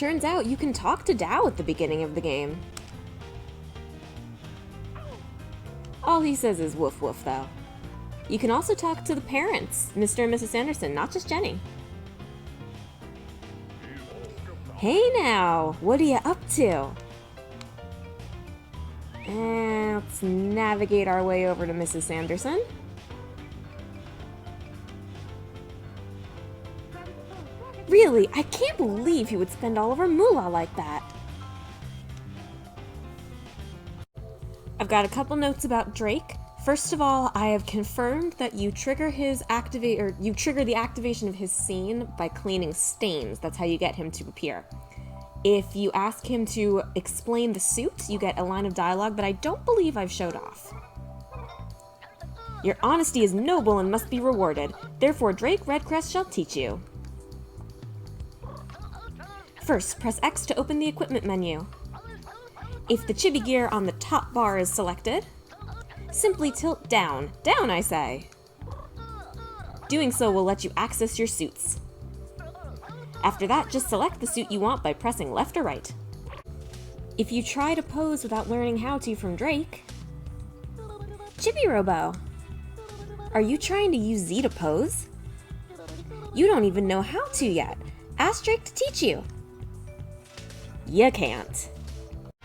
Turns out you can talk to Dow at the beginning of the game. All he says is woof woof, though. You can also talk to the parents, Mr. and Mrs. Anderson, not just Jenny. Hey now, what are you up to? And let's navigate our way over to Mrs. Sanderson. Really, I can't believe he would spend all of our moolah like that. I've got a couple notes about Drake. First of all, I have confirmed that you trigger the activation of his scene by cleaning stains. That's how you get him to appear. If you ask him to explain the suit, you get a line of dialogue that I don't believe I've showed off. Your honesty is noble and must be rewarded. Therefore, Drake Redcrest shall teach you. First, press X to open the equipment menu. If the chibi gear on the top bar is selected, simply tilt down. Down, I say. Doing so will let you access your suits. After that, just select the suit you want by pressing left or right. If you try to pose without learning how to from Drake... Chibi-Robo! Are you trying to use Z to pose? You don't even know how to yet. Ask Drake to teach you. You can't.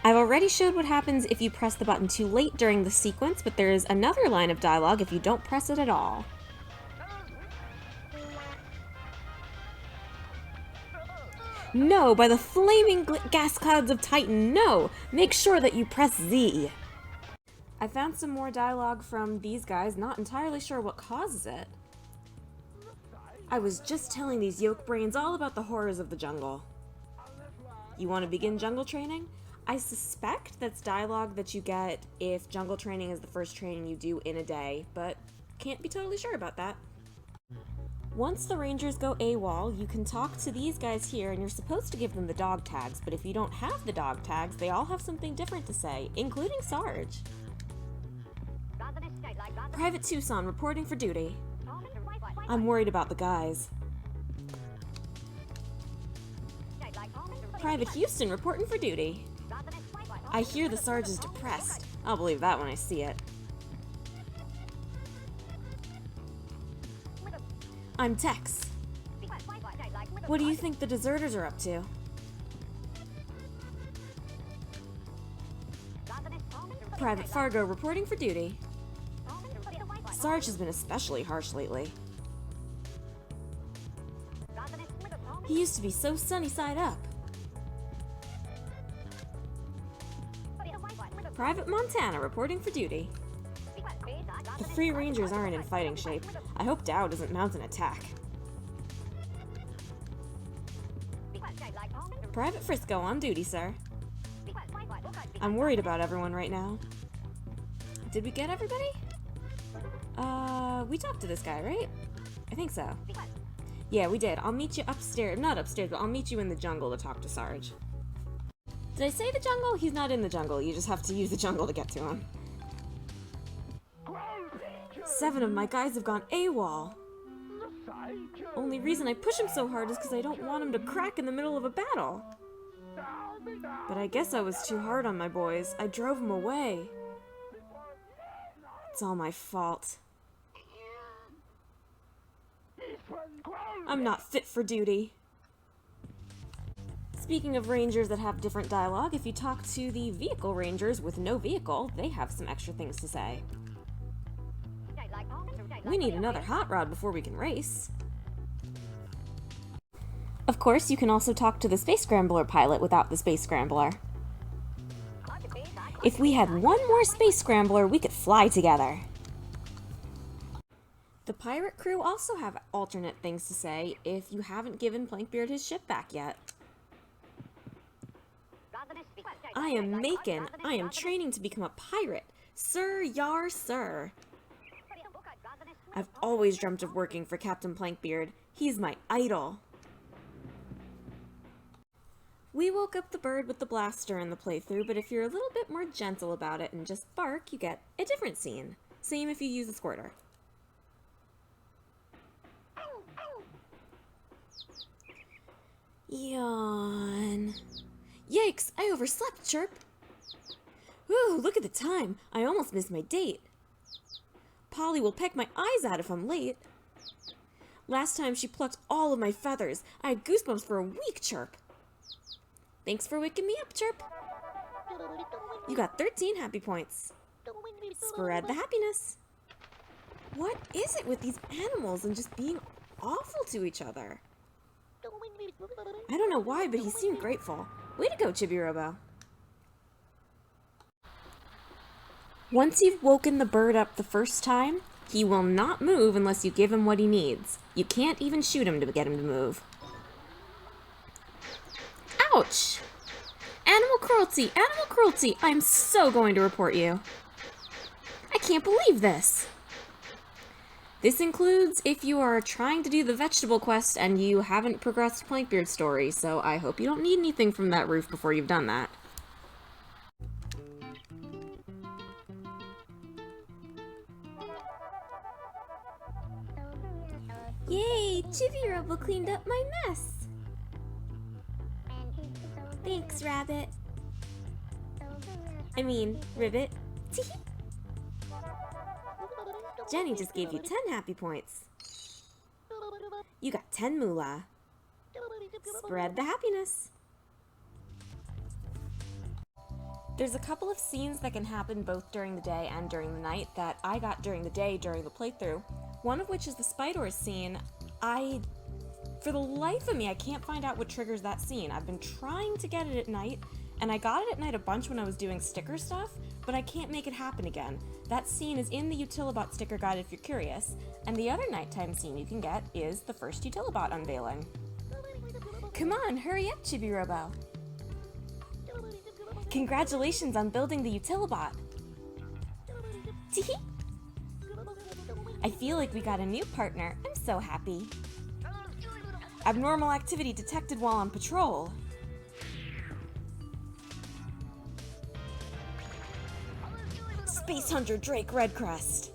I've already showed what happens if you press the button too late during the sequence, but there is another line of dialogue if you don't press it at all. No, by the flaming gas clouds of Titan, no! Make sure that you press Z. I found some more dialogue from these guys, not entirely sure what causes it. I was just telling these yoke brains all about the horrors of the jungle. You want to begin jungle training? I suspect that's dialogue that you get if jungle training is the first training you do in a day, but can't be totally sure about that. Once the rangers go AWOL, you can talk to these guys here and you're supposed to give them the dog tags, but if you don't have the dog tags, they all have something different to say, including Sarge. Private Tucson reporting for duty. I'm worried about the guys. Private Houston reporting for duty. I hear the Sarge is depressed. I'll believe that when I see it. I'm Tex. What do you think the deserters are up to? Private Fargo reporting for duty. Sarge has been especially harsh lately. He used to be so sunny side up. Private Montana reporting for duty. The Free Rangers aren't in fighting shape. I hope Dow doesn't mount an attack. Private Frisco on duty, sir. I'm worried about everyone right now. Did we get everybody? We talked to this guy, right? I think so. Yeah, we did. I'll meet you upstairs. Not upstairs, but I'll meet you in the jungle to talk to Sarge. Did I say the jungle? He's not in the jungle. You just have to use the jungle to get to him. 7 of my guys have gone AWOL. Only reason I push him so hard is because I don't want him to crack in the middle of a battle. But I guess I was too hard on my boys. I drove them away. It's all my fault. I'm not fit for duty. Speaking of rangers that have different dialogue, if you talk to the vehicle rangers with no vehicle, they have some extra things to say. We need another hot rod before we can race. Of course, you can also talk to the Space Scrambler pilot without the Space Scrambler. If we had one more Space Scrambler, we could fly together. The pirate crew also have alternate things to say if you haven't given Plankbeard his ship back yet. I am Macon. I am training to become a pirate. Sir, yar, sir. I've always dreamt of working for Captain Plankbeard. He's my idol. We woke up the bird with the blaster in the playthrough, but if you're a little bit more gentle about it and just bark, you get a different scene. Same if you use a squirter. Yawn. sakes, I overslept, Chirp. Ooh, look at the time. I almost missed my date. Polly will peck my eyes out if I'm late. Last time she plucked all of my feathers. I had goosebumps for a week, Chirp. Thanks for waking me up, Chirp. You got 13 happy points. Spread the happiness. What is it with these animals and just being awful to each other? I don't know why, but he seemed grateful. Way to go, Chibi-Robo. Once you've woken the bird up the first time, he will not move unless you give him what he needs. You can't even shoot him to get him to move. Ouch! Animal cruelty! Animal cruelty! I'm so going to report you. I can't believe this! This includes if you are trying to do the vegetable quest and you haven't progressed Plankbeard's story, so I hope you don't need anything from that roof before you've done that. Yay! Chibi-Robo cleaned up my mess! Thanks, Rabbit. I mean, Ribbit. Jenny just gave you 10 happy points. You got 10 moolah. Spread the happiness. There's a couple of scenes that can happen both during the day and during the night that I got during the day during the playthrough. One of which is the Spiders scene. For the life of me, I can't find out what triggers that scene. I've been trying to get it at night, and I got it at night a bunch when I was doing sticker stuff, but I can't make it happen again. That scene is in the Utilibot sticker guide if you're curious, and the other nighttime scene you can get is the first Utilibot unveiling. Come on, hurry up, Chibi-Robo. Congratulations on building the Utilibot. Teehee. I feel like we got a new partner. I'm so happy. Abnormal activity detected while on patrol. Space Hunter Drake Redcrest.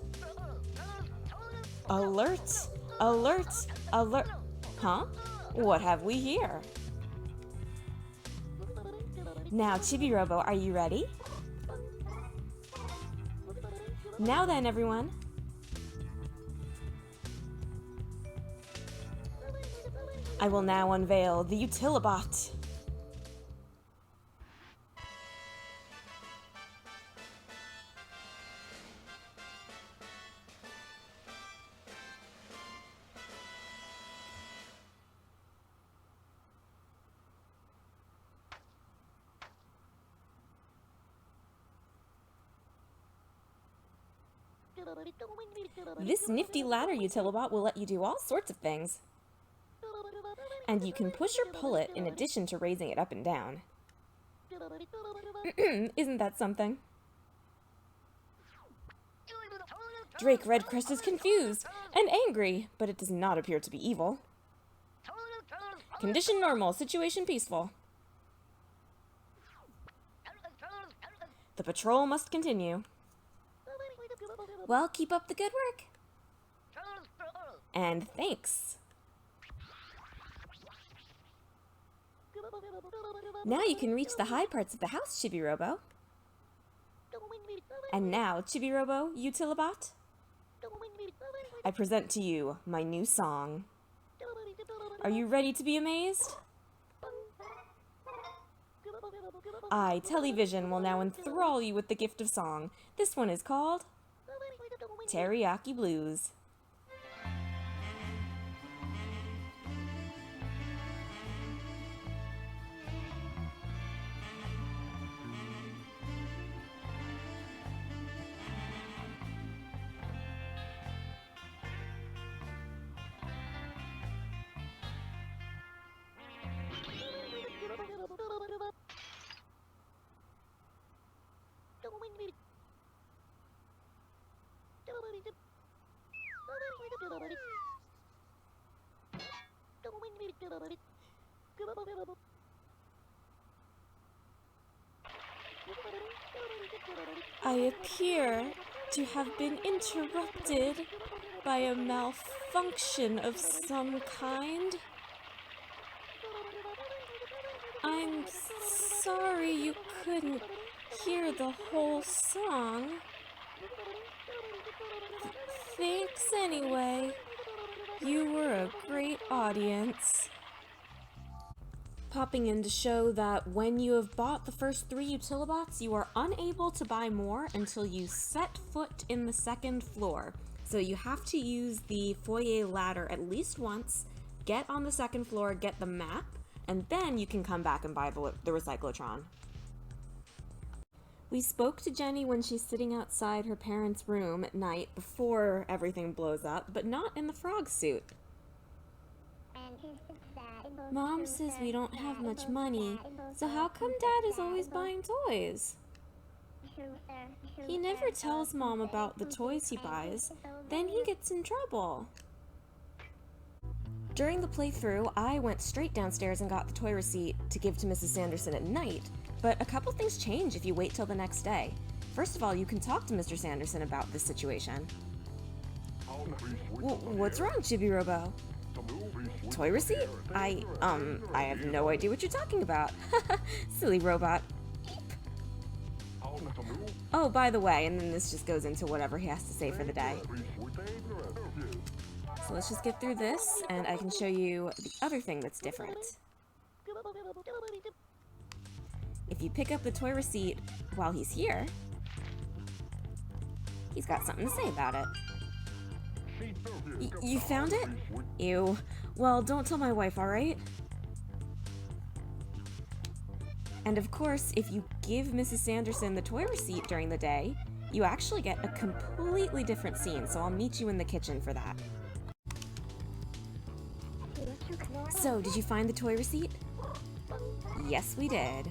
Alert! Alert! Alert! Huh? What have we here? Now, Chibi-Robo, are you ready? Now then, everyone. I will now unveil the Utilibot. This nifty ladder Utilibot will let you do all sorts of things. And you can push or pull it in addition to raising it up and down. Isn't that something? Drake Redcrest is confused and angry, but it does not appear to be evil. Condition normal, situation peaceful. The patrol must continue. Well, keep up the good work. And thanks. Now you can reach the high parts of the house, Chibi-Robo. And now, Chibi-Robo, Utilibot, I present to you my new song. Are you ready to be amazed? I, Television, will now enthrall you with the gift of song. This one is called Teriyaki Blues. I appear to have been interrupted by a malfunction of some kind. I'm sorry you couldn't hear the whole song. Thanks anyway. You were a great audience. Popping in to show that when you have bought the first 3 Utilibots, you are unable to buy more until you set foot in the 2nd floor. So you have to use the foyer ladder at least once, get on the 2nd floor, get the map, and then you can come back and buy the Recyclotron. We spoke to Jenny when she's sitting outside her parents' room at night before everything blows up, but not in the frog suit. Mom says we don't have much money, so how come Dad is always buying toys? He never tells Mom about the toys he buys, then he gets in trouble. During the playthrough, I went straight downstairs and got the toy receipt to give to Mrs. Sanderson at night, but a couple things change if you wait till the next day. First of all, you can talk to Mr. Sanderson about this situation. What's wrong, Chibi-Robo? Toy receipt? I have no idea what you're talking about. Silly robot. Oh, by the way, and then this just goes into whatever he has to say for the day. So let's just get through this, and I can show you the other thing that's different. If you pick up the toy receipt while he's here, he's got something to say about it. You found it? Ew. Well, don't tell my wife, alright? And of course, if you give Mrs. Sanderson the toy receipt during the day, you actually get a completely different scene, so I'll meet you in the kitchen for that. So, did you find the toy receipt? Yes, we did.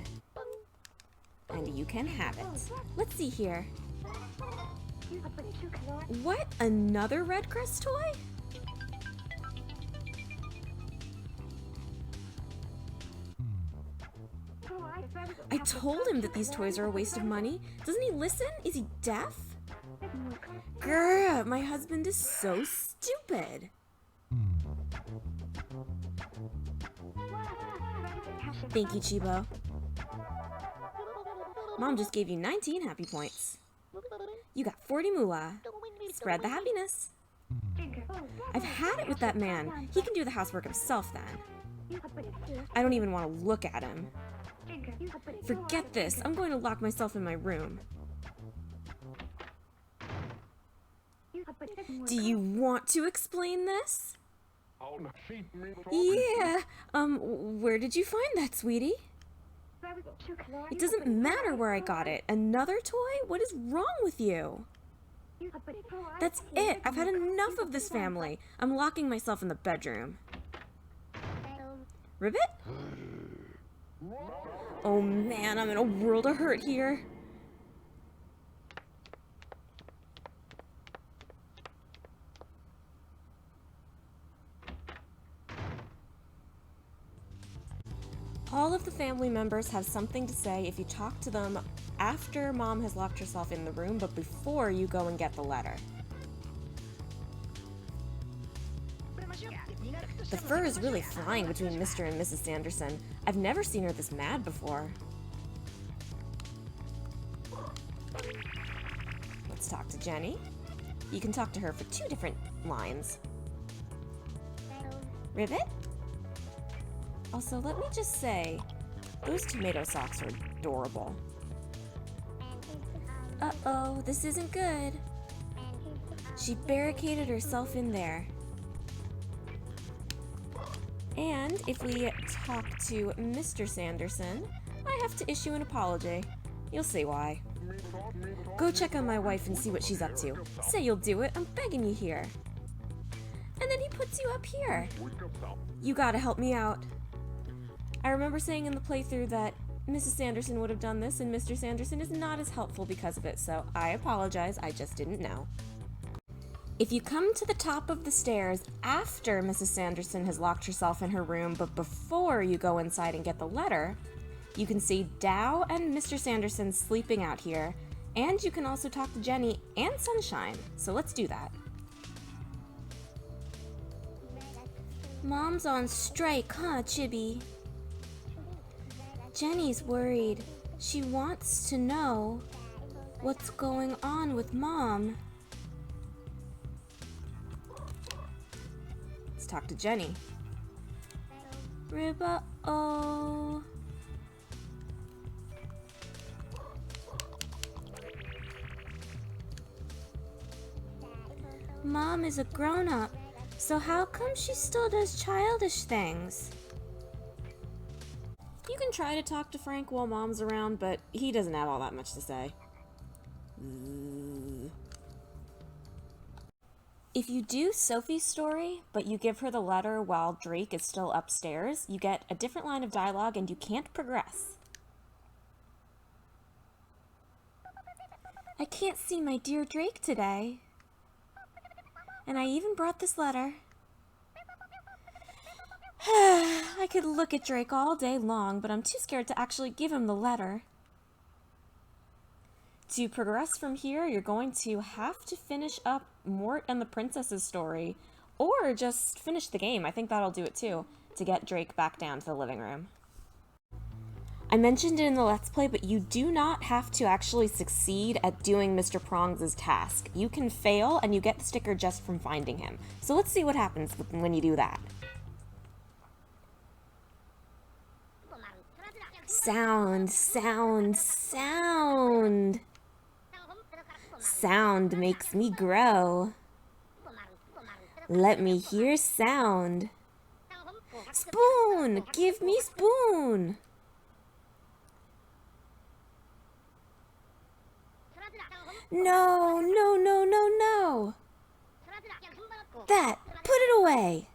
And you can have it. Let's see here. What? Another Red Crest toy? I told him that these toys are a waste of money. Doesn't he listen? Is he deaf? Grr, my husband is so stupid. Thank you, Chibo. Mom just gave you 19 happy points. You got 40 moolah. Spread the happiness. I've had it with that man. He can do the housework himself then. I don't even want to look at him. Forget this. I'm going to lock myself in my room. Do you want to explain this? Yeah. Where did you find that, sweetie? It doesn't matter where I got it. Another toy? What is wrong with you? That's it. I've had enough of this family. I'm locking myself in the bedroom. Ribbit? Oh man, I'm in a world of hurt here. All of the family members have something to say if you talk to them after Mom has locked herself in the room, but before you go and get the letter. The fur is really flying between Mr. and Mrs. Sanderson. I've never seen her this mad before. Let's talk to Jenny. You can talk to her for 2 different lines. Ribbit? Also, let me just say, those tomato socks are adorable. Uh-oh, this isn't good. She barricaded herself in there. And if we talk to Mr. Sanderson, I have to issue an apology. You'll see why. Go check on my wife and see what she's up to. Say you'll do it, I'm begging you here. And then he puts you up here. You gotta help me out. I remember saying in the playthrough that Mrs. Sanderson would have done this, and Mr. Sanderson is not as helpful because of it, so I apologize, I just didn't know. If you come to the top of the stairs after Mrs. Sanderson has locked herself in her room, but before you go inside and get the letter, you can see Dow and Mr. Sanderson sleeping out here, and you can also talk to Jenny and Sunshine, so let's do that. Mom's on strike, huh, Chibi? Jenny's worried. She wants to know what's going on with Mom. Let's talk to Jenny. Riba-oh. Mom is a grown-up, so how come she still does childish things? You can try to talk to Frank while Mom's around, but he doesn't have all that much to say. If you do Sophie's story, but you give her the letter while Drake is still upstairs, you get a different line of dialogue and you can't progress. I can't see my dear Drake today. And I even brought this letter. I could look at Drake all day long, but I'm too scared to actually give him the letter. To progress from here, you're going to have to finish up Mort and the Princess's story, or just finish the game. I think that'll do it too, to get Drake back down to the living room. I mentioned it in the Let's Play, but you do not have to actually succeed at doing Mr. Prongs' task. You can fail, and you get the sticker just from finding him. So let's see what happens when you do that. Sound, sound, sound. Sound makes me grow. Let me hear sound. Spoon! Give me spoon! No, no, no, no, no! That! Put it away!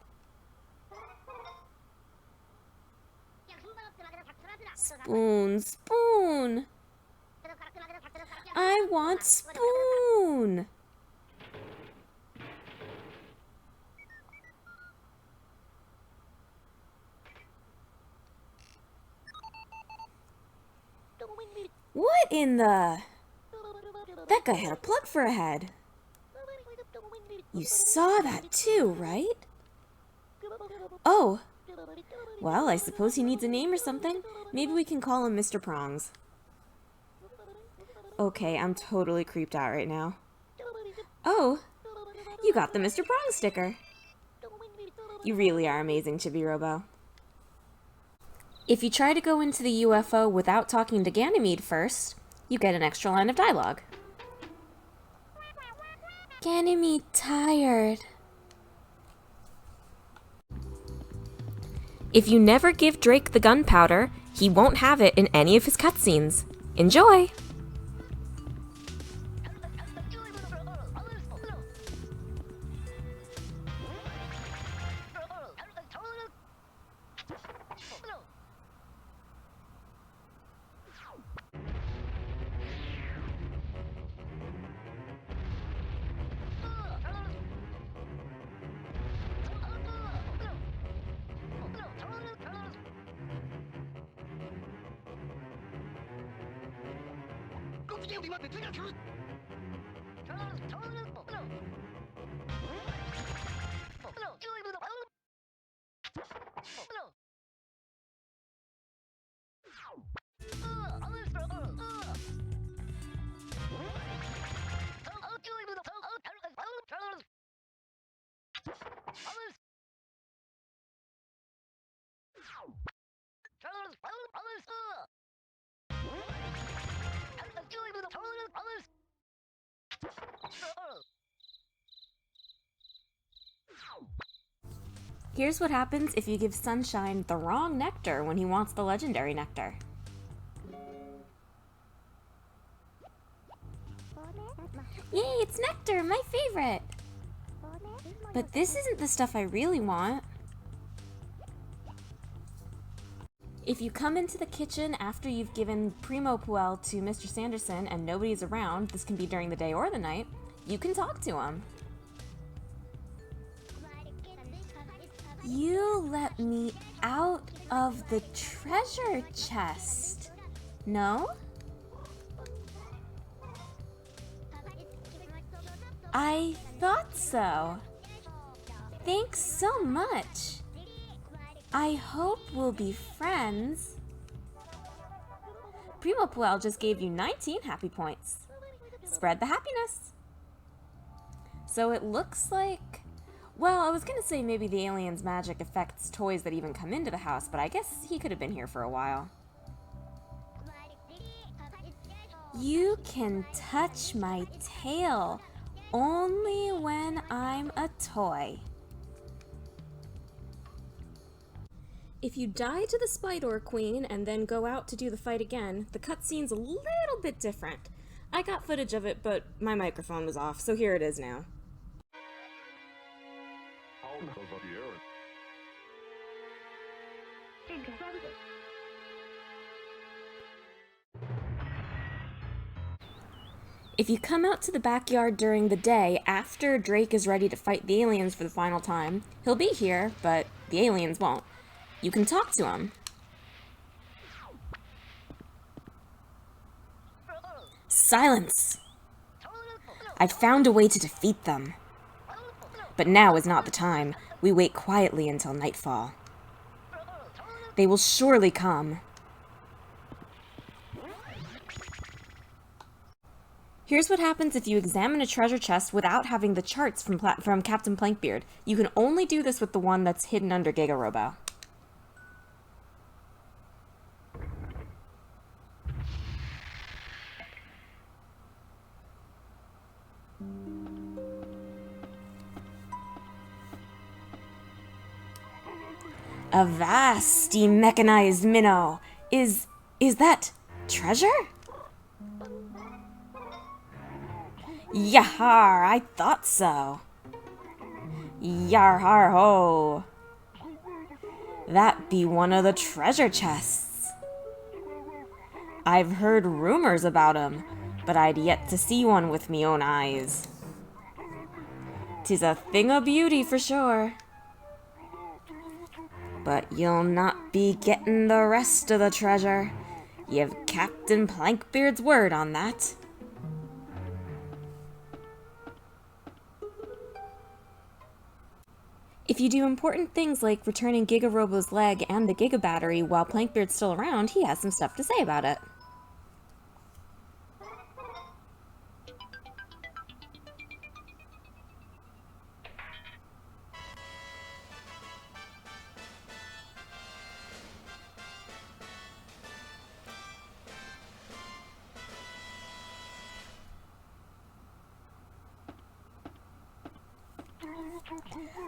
Spoon, spoon! I want spoon! What in the... That guy had a plug for a head. You saw that too, right? Oh. Well, I suppose he needs a name or something. Maybe we can call him Mr. Prongs. Okay, I'm totally creeped out right now. Oh, you got the Mr. Prongs sticker. You really are amazing, Chibi-Robo. If you try to go into the UFO without talking to Ganymede first, you get an extra line of dialogue. Ganymede tired. If you never give Drake the gunpowder, he won't have it in any of his cutscenes. Enjoy! Here's what happens if you give Sunshine the wrong nectar when he wants the legendary nectar. Yay, it's nectar, my favorite! But this isn't the stuff I really want. If you come into the kitchen after you've given Primo Puel to Mr. Sanderson and nobody's around, this can be during the day or the night, you can talk to him. You let me out of the treasure chest. No? I thought so. Thanks so much. I hope we'll be friends. Primo Puel just gave you 19 happy points. Spread the happiness. So it looks like... Well, I was gonna say maybe the alien's magic affects toys that even come into the house, but I guess he could have been here for a while. You can touch my tail only when I'm a toy. If you die to the Spider Queen and then go out to do the fight again, the cutscene's a little bit different. I got footage of it, but my microphone was off, so here it is now. If you come out to the backyard during the day after Drake is ready to fight the aliens for the final time, he'll be here, but the aliens won't. You can talk to him. Silence! I've found a way to defeat them. But now is not the time. We wait quietly until nightfall. They will surely come. Here's what happens if you examine a treasure chest without having the charts from Captain Plankbeard. You can only do this with the one that's hidden under Chibi-Robo. Avast, ye mechanized minnow! Is that treasure? Yahar, I thought so. Yarhar ho. That be one of the treasure chests. I've heard rumors about 'em, but I'd yet to see one with me own eyes. 'Tis a thing o' beauty for sure. But you'll not be getting the rest of the treasure. You've Captain Plankbeard's word on that. If you do important things like returning Chibi-Robo's leg and the Giga Battery while Plankbeard's still around, he has some stuff to say about it.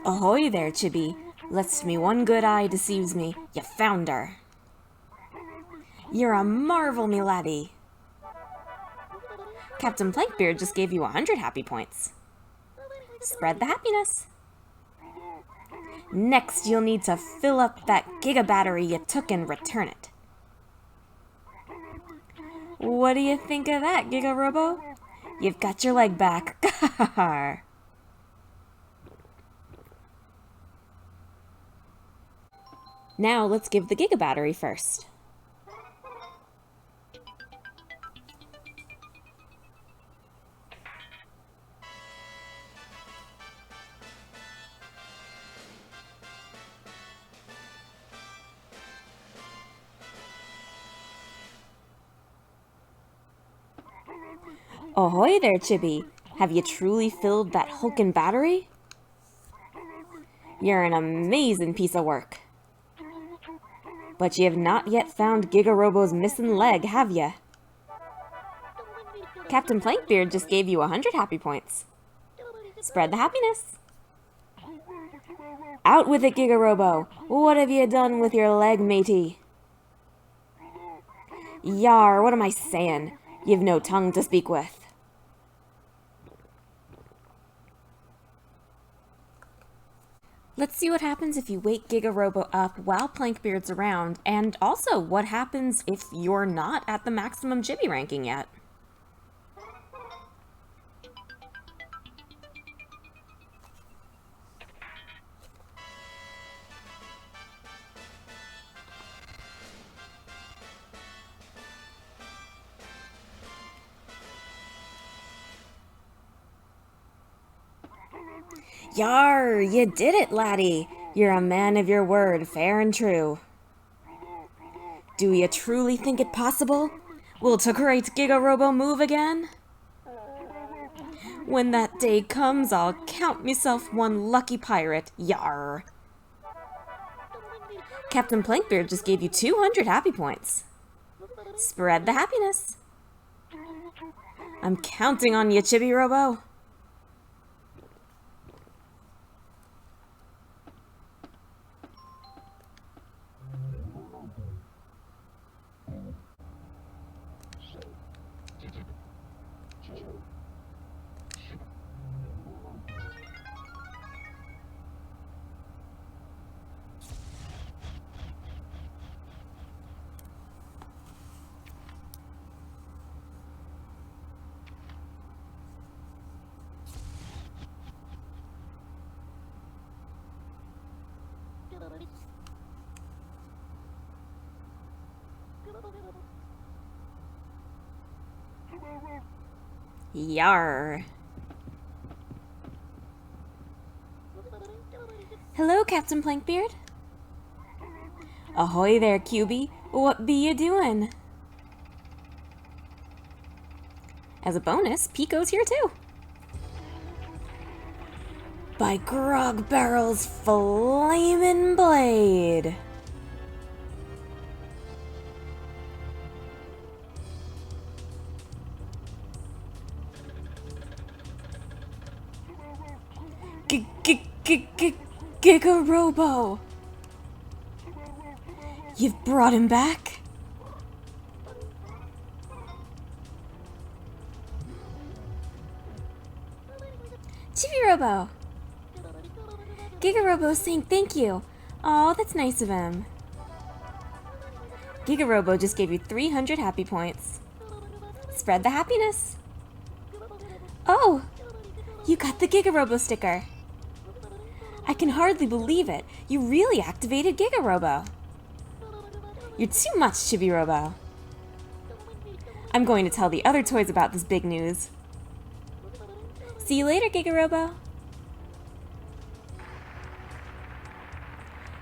Ahoy there, Chibi. Lest me one good eye deceives me, you found her. You're a marvel, me laddie. Captain Plankbeard just gave you 100 happy points. Spread the happiness. Next, you'll need to fill up that Giga Battery you took and return it. What do you think of that, Chibi-Robo? You've got your leg back. Now let's give the Giga Battery first. Ahoy there, Chibi. Have you truly filled that hulking battery? You're an amazing piece of work. But you have not yet found Chibi-Robo's missing leg, have you? Captain Plankbeard just gave you 100 happy points. Spread the happiness. Out with it, Chibi-Robo. What have you done with your leg, matey? Yar, what am I saying? You've no tongue to speak with. Let's see what happens if you wake Chibi-Robo up while Plankbeard's around, and also what happens if you're not at the maximum Chibi ranking yet. Yar, you did it, laddie. You're a man of your word, fair and true. Do you truly think it possible? Will the great Giga-Robo move again? When that day comes, I'll count myself one lucky pirate. Yar! Captain Plankbeard just gave you 200 happy points. Spread the happiness. I'm counting on you, Chibi-Robo. Yar. Hello, Captain Plankbeard. Ahoy there, Cubie. What be you doing? As a bonus, Pico's here too. By Grog Barrel's flamin' blade. Giga-Robo! You've brought him back? Chibi-Robo! Giga-Robo's saying thank you. Aw, that's nice of him. Giga-Robo just gave you 300 happy points. Spread the happiness. Oh! You got the Giga-Robo sticker. I can hardly believe it. You really activated Giga-Robo. You're too much, Chibi-Robo. I'm going to tell the other toys about this big news. See you later, Giga-Robo.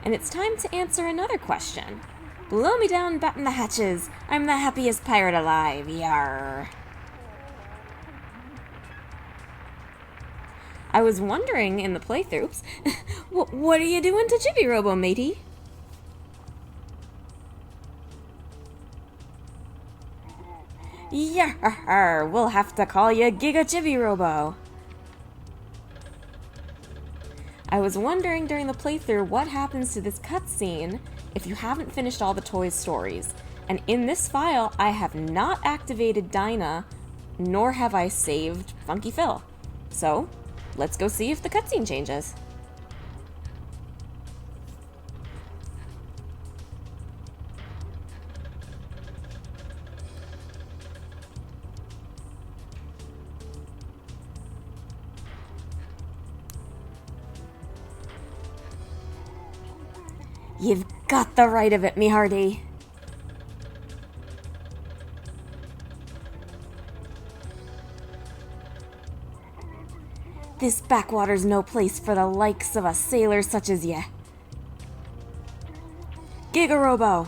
And it's time to answer another question. Blow me down, batten the hatches. I'm the happiest pirate alive. Yarr. I was wondering in the playthroughs, what are you doing to Chibi-Robo, matey? Yarr, we'll have to call you Giga Chibi-Robo. I was wondering during the playthrough what happens to this cutscene if you haven't finished all the toys' stories. And in this file, I have not activated Dinah, nor have I saved Funky Phil. So, let's go see if the cutscene changes. You've got the right of it, me hearty. This backwater's no place for the likes of a sailor such as ye. Giga-Robo!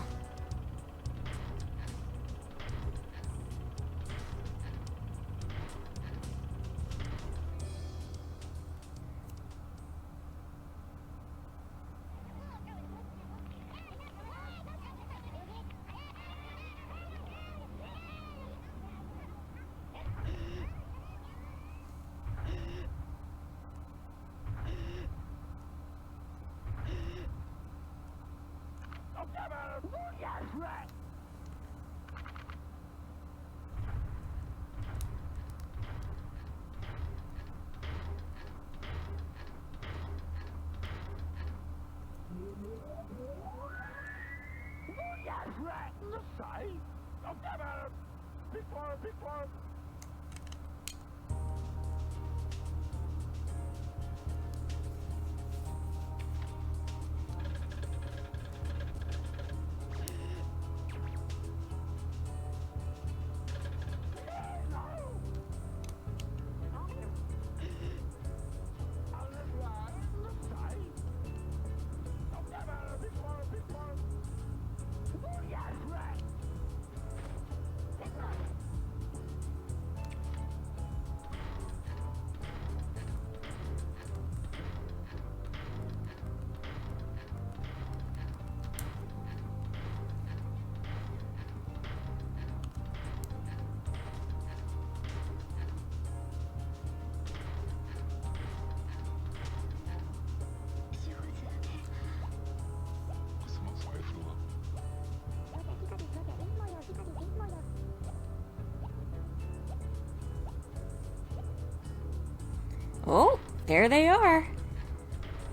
Oh, there they are.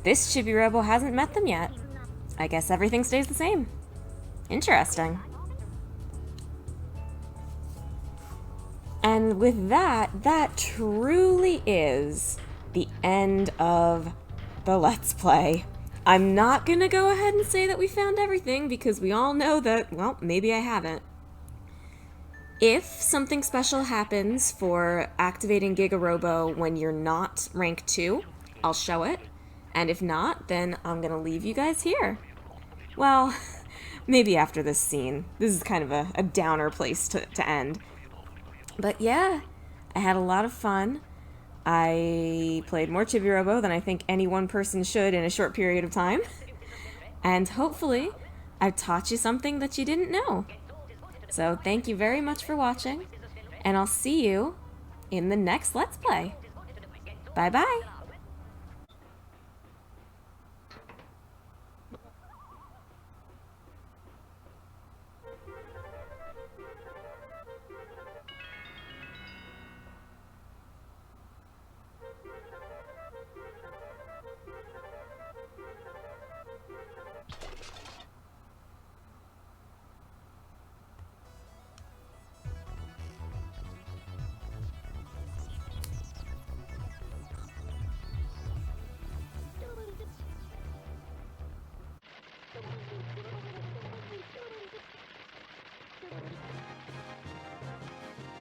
This Chibi-Robo hasn't met them yet. I guess everything stays the same. Interesting. And with that, that truly is the end of the Let's Play. I'm not gonna go ahead and say that we found everything because we all know that, well, maybe I haven't. If something special happens for activating Giga-Robo when you're not rank 2, I'll show it. And if not, then I'm gonna leave you guys here. Well, maybe after this scene. This is kind of a downer place to end. But yeah, I had a lot of fun. I played more Chibi-Robo than I think any one person should in a short period of time. And hopefully, I've taught you something that you didn't know. So thank you very much for watching, and I'll see you in the next Let's Play. Bye-bye!